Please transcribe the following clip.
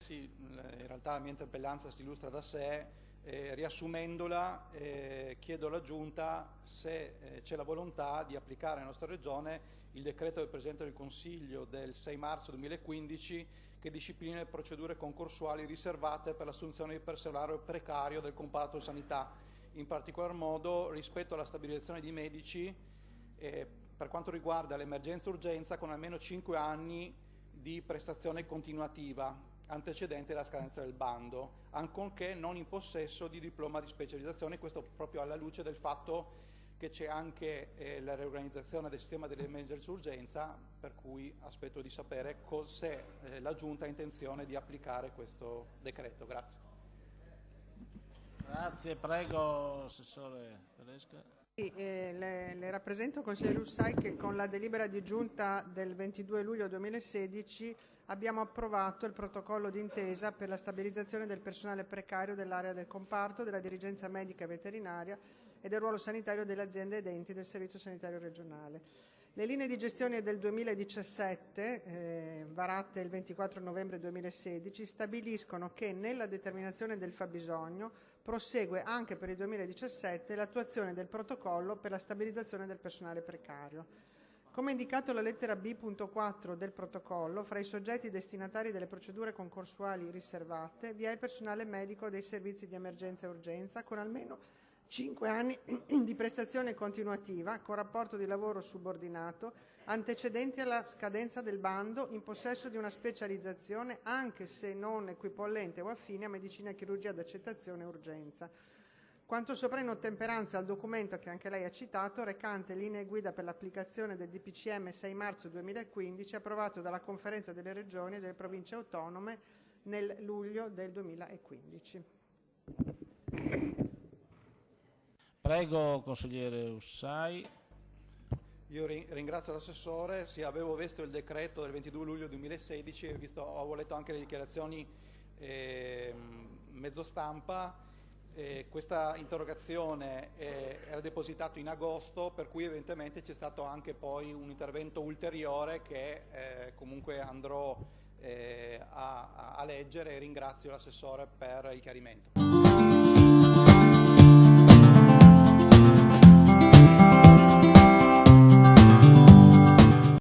Sì, in realtà la mia interpellanza si illustra da sé. Riassumendola, chiedo alla Giunta se c'è la volontà di applicare nella nostra Regione il decreto del Presidente del Consiglio del 6 marzo 2015 che disciplina le procedure concorsuali riservate per l'assunzione di personale precario del comparto sanità, in particolar modo rispetto alla stabilizzazione di medici per quanto riguarda l'emergenza-urgenza con almeno 5 anni di prestazione continuativa antecedente alla scadenza del bando, ancorché non in possesso di diploma di specializzazione, questo proprio alla luce del fatto che c'è anche la riorganizzazione del sistema dell'emergenza urgenza, per cui aspetto di sapere se la Giunta ha intenzione di applicare questo decreto. Grazie. Grazie, prego, Assessore Tedesca. Sì, le rappresento, consigliere Russai, che con la delibera di Giunta del 22 luglio 2016 abbiamo approvato il protocollo d'intesa per la stabilizzazione del personale precario dell'area del comparto, della dirigenza medica e veterinaria e del ruolo sanitario delle aziende ed enti del Servizio Sanitario Regionale. Le linee di gestione del 2017, varate il 24 novembre 2016, stabiliscono che nella determinazione del fabbisogno prosegue anche per il 2017 l'attuazione del protocollo per la stabilizzazione del personale precario. Come indicato alla lettera B.4 del protocollo, fra i soggetti destinatari delle procedure concorsuali riservate vi è il personale medico dei servizi di emergenza e urgenza con almeno 5 anni di prestazione continuativa con rapporto di lavoro subordinato antecedenti alla scadenza del bando, in possesso di una specializzazione anche se non equipollente o affine a medicina e chirurgia d'accettazione e urgenza. Quanto sopra in ottemperanza al documento che anche lei ha citato, recante linee guida per l'applicazione del DPCM 6 marzo 2015, approvato dalla Conferenza delle Regioni e delle Province Autonome nel luglio del 2015. Prego, consigliere Russai. Io ringrazio l'assessore, sì, avevo visto il decreto del 22 luglio 2016, avevo letto anche le dichiarazioni mezzo stampa. Questa interrogazione era depositata in agosto, per cui evidentemente c'è stato anche poi un intervento ulteriore che comunque andrò a leggere, e ringrazio l'assessore per il chiarimento.